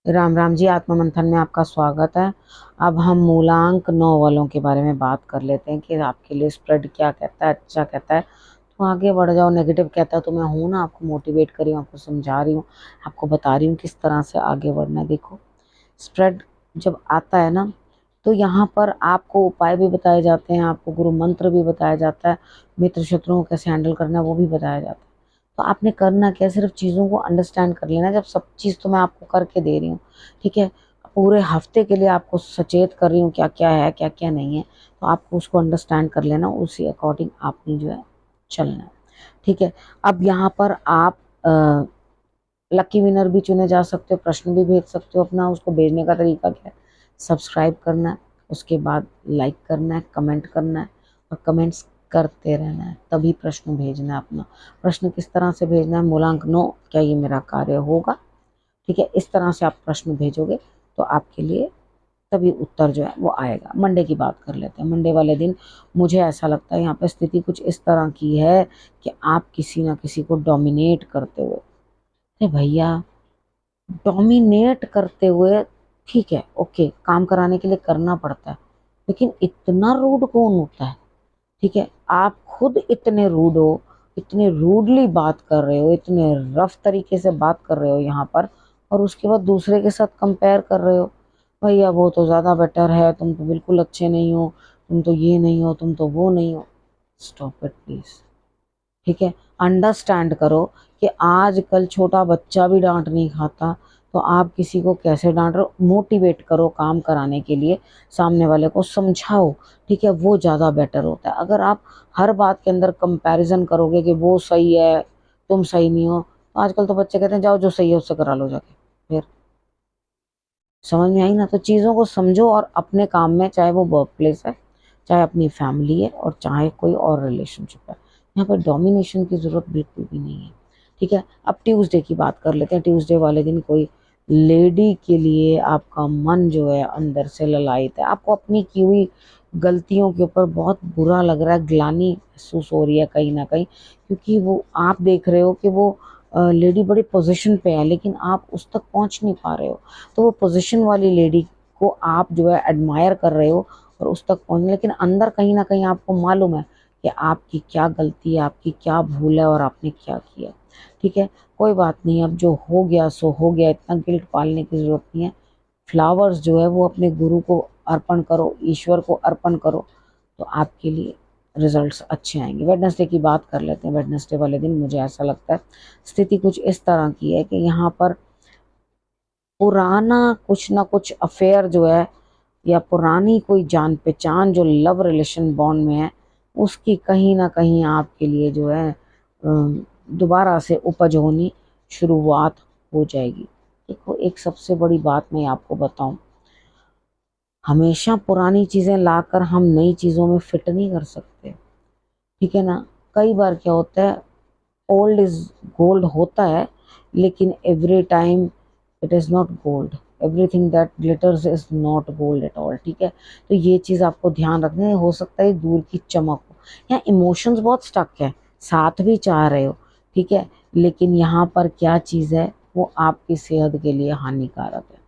राम राम जी। आत्म मंथन में आपका स्वागत है। अब हम मूलांक 9 वालों के बारे में बात कर लेते हैं कि आपके लिए स्प्रेड क्या कहता है, अच्छा कहता है तो आगे बढ़ जाओ, नेगेटिव कहता है तो मैं हूं ना, आपको मोटिवेट कर रही हूँ, आपको समझा रही हूँ, आपको बता रही हूँ किस तरह से आगे बढ़ना है। देखो, स्प्रेड जब आता है ना तो यहाँ पर आपको उपाय भी बताए जाते हैं, आपको गुरु मंत्र भी बताया जाता है, मित्र शत्रुओं को कैसे हैंडल करना है वो भी बताया जाता है। तो आपने करना क्या है, सिर्फ चीज़ों को अंडरस्टैंड कर लेना। जब सब चीज़ तो मैं आपको करके दे रही हूँ, ठीक है, पूरे हफ्ते के लिए आपको सचेत कर रही हूँ क्या क्या है क्या क्या नहीं है, तो आपको उसको अंडरस्टैंड कर लेना, उसी अकॉर्डिंग आपने जो है चलना है, ठीक है। अब यहाँ पर आप लकी विनर भी चुने जा सकते हो, प्रश्न भी भेज सकते हो अपना। उसको भेजने का तरीका क्या है, सब्सक्राइब करना है, उसके बाद लाइक करना है, कमेंट करना है और कमेंट्स करते रहना है, तभी प्रश्न भेजना है अपना। प्रश्न किस तरह से भेजना है, मूलांक 9 क्या ये मेरा कार्य होगा, ठीक है, इस तरह से आप प्रश्न भेजोगे तो आपके लिए तभी उत्तर जो है वो आएगा। मंडे की बात कर लेते हैं। मंडे वाले दिन मुझे ऐसा लगता है यहाँ पे स्थिति कुछ इस तरह की है कि आप किसी ना किसी को डोमिनेट करते हुए, अरे भैया, डोमिनेट करते हुए, ठीक है, ओके, काम कराने के लिए करना पड़ता है, लेकिन इतना रूड कौन होता है, ठीक है। आप खुद इतने रूड हो, इतने रूडली बात कर रहे हो, इतने रफ तरीके से बात कर रहे हो यहाँ पर, और उसके बाद दूसरे के साथ कंपेयर कर रहे हो, भैया वो तो ज़्यादा बेटर है, तुम तो बिल्कुल अच्छे नहीं हो, तुम तो ये नहीं हो, तुम तो वो नहीं हो। स्टॉप इट प्लीज़, ठीक है। अंडरस्टैंड करो कि आजकल छोटा बच्चा भी डांट नहीं खाता, तो आप किसी को कैसे डांट रहे हो। मोटिवेट करो काम कराने के लिए, सामने वाले को समझाओ, ठीक है, वो ज़्यादा बेटर होता है। अगर आप हर बात के अंदर कंपैरिजन करोगे कि वो सही है तुम सही नहीं हो, तो आजकल तो बच्चे कहते हैं जाओ जो सही है उससे करा लो जाके। फिर समझ में आई ना, तो चीज़ों को समझो और अपने काम में, चाहे वो वर्क प्लेस है, चाहे अपनी फैमिली है, और चाहे कोई और रिलेशनशिप है, यहाँ पर डोमिनेशन की ज़रूरत बिल्कुल भी नहीं है, ठीक है। अब ट्यूसडे की बात कर लेते हैं। ट्यूसडे वाले दिन कोई लेडी के लिए आपका मन जो है अंदर से ललायत है, आपको अपनी की हुई गलतियों के ऊपर बहुत बुरा लग रहा है, ग्लानि महसूस हो रही है कहीं ना कहीं, क्योंकि वो आप देख रहे हो कि वो लेडी बड़ी पोजीशन पे है, लेकिन आप उस तक पहुंच नहीं पा रहे हो। तो वो पोजीशन वाली लेडी को आप जो है एडमायर कर रहे हो और उस तक पहुंचने, लेकिन अंदर कहीं ना कहीं आपको मालूम है कि आपकी क्या गलती है, आपकी क्या भूल है और आपने क्या किया, ठीक है। कोई बात नहीं, अब जो हो गया सो हो गया, इतना गिल्ट पालने की जरूरत नहीं है। फ्लावर्स जो है वो अपने गुरु को अर्पण करो, ईश्वर को अर्पण करो, तो आपके लिए रिजल्ट्स अच्छे आएंगे। वेडनेसडे की बात कर लेते हैं। वेडनेसडे वाले दिन मुझे ऐसा लगता है स्थिति कुछ इस तरह की है कि यहाँ पर पुराना कुछ ना कुछ अफेयर जो है, या पुरानी कोई जान पहचान जो लव रिलेशन बॉन्ड में है, उसकी कहीं ना कहीं आपके लिए जो है दोबारा से उपज होनी शुरुआत हो जाएगी। देखो, एक सबसे बड़ी बात मैं आपको बताऊं, हमेशा पुरानी चीजें लाकर हम नई चीजों में फिट नहीं कर सकते, ठीक है ना। कई बार क्या होता है, ओल्ड इज गोल्ड होता है, लेकिन every time it is not gold, everything that glitters is not gold at all, ठीक है। तो ये चीज़ आपको ध्यान रखना है। हो सकता है दूर की चमक हो, यहाँ इमोशंस बहुत स्टक है, साथ भी चाह रहे हो, ठीक है, लेकिन यहाँ पर क्या चीज़ है, वो आपकी सेहत के लिए हानिकारक है,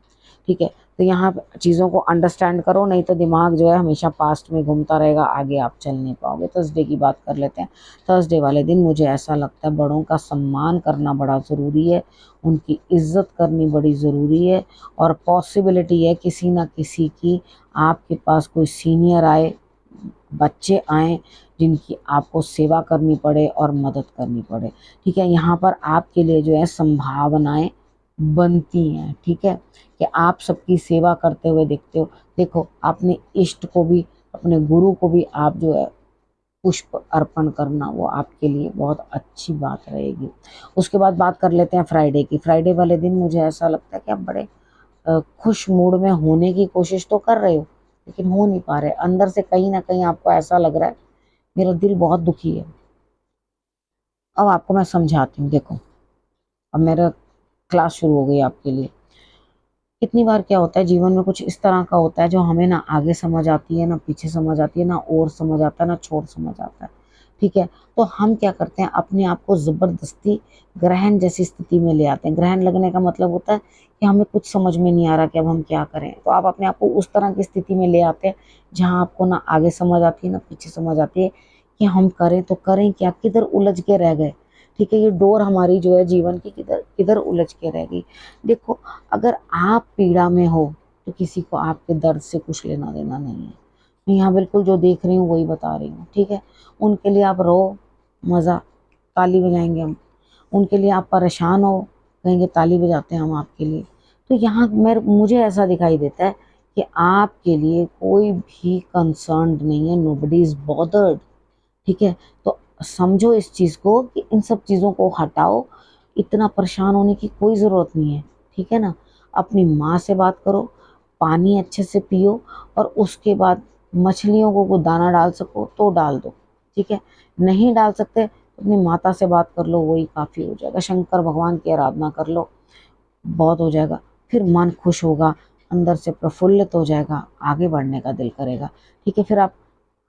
ठीक है। तो यहाँ पे चीज़ों को अंडरस्टैंड करो, नहीं तो दिमाग जो है हमेशा पास्ट में घूमता रहेगा, आगे आप चल नहीं पाओगे। थर्सडे की बात कर लेते हैं। थर्सडे वाले दिन मुझे ऐसा लगता है बड़ों का सम्मान करना बड़ा ज़रूरी है, उनकी इज्जत करनी बड़ी ज़रूरी है, और पॉसिबिलिटी है किसी ना किसी की आपके पास कोई सीनियर आए, बच्चे आए, जिनकी आपको सेवा करनी पड़े और मदद करनी पड़े, ठीक है। यहाँ पर आपके लिए जो है संभावनाएं बनती हैं, ठीक है, कि आप सबकी सेवा करते हुए दिखते हो। देखो, अपने इष्ट को भी, अपने गुरु को भी आप जो है पुष्प अर्पण करना, वो आपके लिए बहुत अच्छी बात रहेगी। उसके बाद बात कर लेते हैं फ्राइडे की। फ्राइडे वाले दिन मुझे ऐसा लगता है कि आप बड़े खुश मूड में होने की कोशिश तो कर रहे हो, लेकिन हो नहीं पा रहे। अंदर से कहीं ना कहीं आपको ऐसा लग रहा है मेरा दिल बहुत दुखी है। अब आपको मैं समझाती हूँ। देखो, अब मेरा क्लास शुरू हो गई आपके लिए। कितनी बार क्या होता है जीवन में, कुछ इस तरह का होता है जो हमें ना आगे समझ आती है, ना पीछे समझ आती है, ना और समझ आता है, ना छोड़ समझ आता है, ठीक है। तो हम क्या करते हैं, अपने आप को जबरदस्ती ग्रहण जैसी स्थिति में ले आते हैं। ग्रहण लगने का मतलब होता है कि हमें कुछ समझ में नहीं आ रहा कि अब हम क्या करें। तो आप अपने आप को उस तरह की स्थिति में ले आते हैं जहाँ आपको ना आगे समझ आती है ना पीछे समझ आती है कि हम करें तो करें क्या, किधर उलझ के रह गए। ठीक है, ये डोर हमारी जो है जीवन की किधर किधर उलझ के रह गई। देखो, अगर आप पीड़ा में हो तो किसी को आपके दर्द से कुछ लेना देना नहीं है। मैं यहाँ बिल्कुल जो देख रही हूँ वही बता रही हूँ। ठीक है, उनके लिए आप रो, मज़ा, ताली बजाएंगे हम। उनके लिए आप परेशान हो, कहेंगे ताली बजाते हैं हम आपके लिए। तो यहाँ मुझे ऐसा दिखाई देता है कि आपके लिए कोई भी कंसर्न्ड नहीं है, नोबडी इज बॉदर्ड। ठीक है, तो समझो इस चीज़ को कि इन सब चीज़ों को हटाओ, इतना परेशान होने की कोई ज़रूरत नहीं है। ठीक है ना, अपनी माँ से बात करो, पानी अच्छे से पियो, और उसके बाद मछलियों को दाना डाल सको तो डाल दो। ठीक है, नहीं डाल सकते तो अपनी माता से बात कर लो, वही काफ़ी हो जाएगा। शंकर भगवान की आराधना कर लो, बहुत हो जाएगा। फिर मन खुश होगा, अंदर से प्रफुल्लित हो जाएगा, आगे बढ़ने का दिल करेगा। ठीक है, फिर आप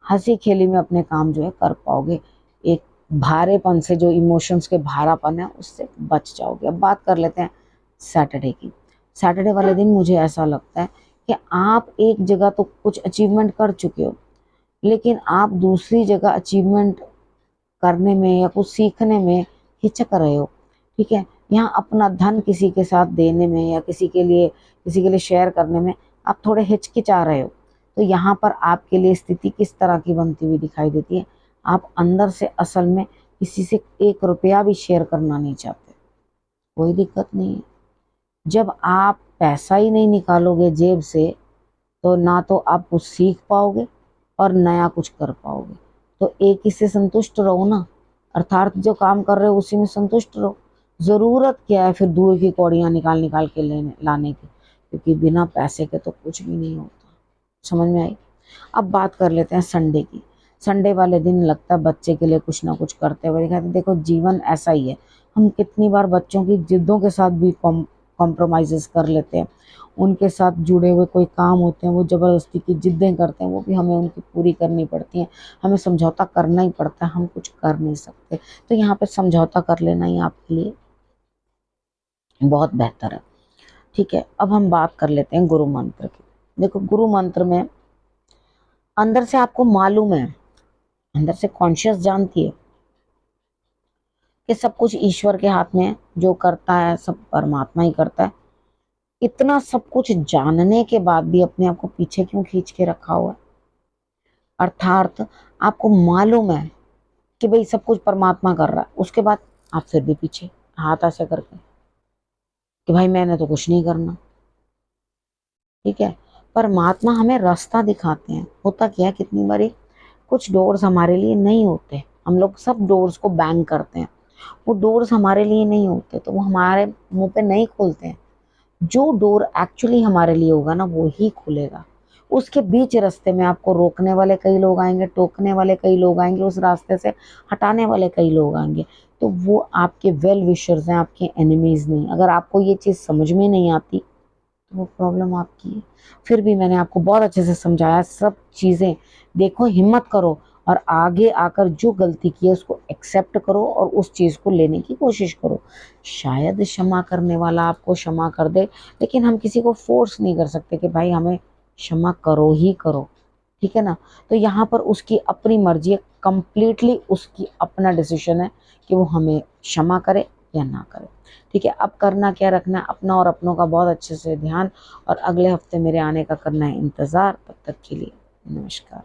हंसी खेली में अपने काम जो है कर पाओगे। एक भारेपन से, जो इमोशंस के भारापन है, उससे बच जाओगे। अब बात कर लेते हैं सैटरडे की। सैटरडे वाले दिन मुझे ऐसा लगता है कि आप एक जगह तो कुछ अचीवमेंट कर चुके हो, लेकिन आप दूसरी जगह अचीवमेंट करने में या कुछ सीखने में हिचक रहे हो। ठीक है, यहाँ अपना धन किसी के साथ देने में या किसी के लिए शेयर करने में आप थोड़े हिचकिचा रहे हो। तो यहाँ पर आपके लिए स्थिति किस तरह की बनती हुई दिखाई देती है, आप अंदर से असल में किसी से 1 रुपया भी शेयर करना नहीं चाहते। कोई दिक्कत नहीं है, जब आप पैसा ही नहीं निकालोगे जेब से तो ना तो आप कुछ सीख पाओगे और नया कुछ कर पाओगे। तो एक ही से संतुष्ट रहो ना, अर्थात जो काम कर रहे हो उसी में संतुष्ट रहो। ज़रूरत क्या है फिर दूर की कौड़ियाँ निकाल निकाल के लाने की, क्योंकि बिना पैसे के तो कुछ भी नहीं होता। समझ में आई। अब बात कर लेते हैं संडे की। संडे वाले दिन लगता है बच्चे के लिए कुछ ना कुछ करते हुए दिखाते। देखो, जीवन ऐसा ही है, हम कितनी बार बच्चों की जिद्दों के साथ भी कॉम्प्रोमाइज़ कर लेते हैं। उनके साथ जुड़े हुए कोई काम होते हैं, वो ज़बरदस्ती की जिद्दें करते हैं, वो भी हमें उनकी पूरी करनी पड़ती हैं। हमें समझौता करना ही पड़ता है, हम कुछ कर नहीं सकते। तो यहाँ पे समझौता कर लेना ही आपके लिए बहुत बेहतर है। ठीक है, अब हम बात कर लेते हैं गुरु मंत्र की। देखो, गुरु मंत्र में अंदर से आपको मालूम है, अंदर से कॉन्शियस जानती है कि सब कुछ ईश्वर के हाथ में है, जो करता है सब परमात्मा ही करता है। इतना सब कुछ जानने के बाद भी अपने आप को पीछे क्यों खींच के रखा हुआ है? अर्थात आपको मालूम है कि भाई सब कुछ परमात्मा कर रहा है, उसके बाद आप फिर भी पीछे हाथ ऐसे करके कि भाई मैंने तो कुछ नहीं करना। ठीक है, परमात्मा हमें रास्ता दिखाते हैं। होता क्या है, कितनी बारी कुछ डोर्स हमारे लिए नहीं होते, हम लोग सब डोर्स को बैंग करते हैं। वो डोर्स हमारे लिए नहीं होते तो वो हमारे मुंह पे नहीं खोलते हैं। जो डोर एक्चुअली हमारे लिए होगा ना, वो ही खुलेगा। उसके बीच रास्ते में आपको रोकने वाले कई लोग आएंगे, टोकने वाले कई लोग आएंगे, उस रास्ते से हटाने वाले कई लोग आएंगे। तो वो आपके वेल विशर्स हैं, आपके एनिमीज नहीं। अगर आपको ये चीज़ समझ में नहीं आती तो वो प्रॉब्लम आपकी है। फिर भी मैंने आपको बहुत अच्छे से समझाया सब चीज़ें। देखो, हिम्मत करो और आगे आकर जो गलती की है उसको एक्सेप्ट करो और उस चीज़ को लेने की कोशिश करो। शायद क्षमा करने वाला आपको क्षमा कर दे, लेकिन हम किसी को फोर्स नहीं कर सकते कि भाई हमें क्षमा करो ही करो। ठीक है ना, तो यहाँ पर उसकी अपनी मर्जी है, कंप्लीटली उसकी अपना डिसीजन है कि वो हमें क्षमा करे या ना करे। ठीक है, अब करना क्या रखना है, अपना और अपनों का बहुत अच्छे से ध्यान, और अगले हफ्ते मेरे आने का करना है इंतज़ार। तब तक के लिए नमस्कार।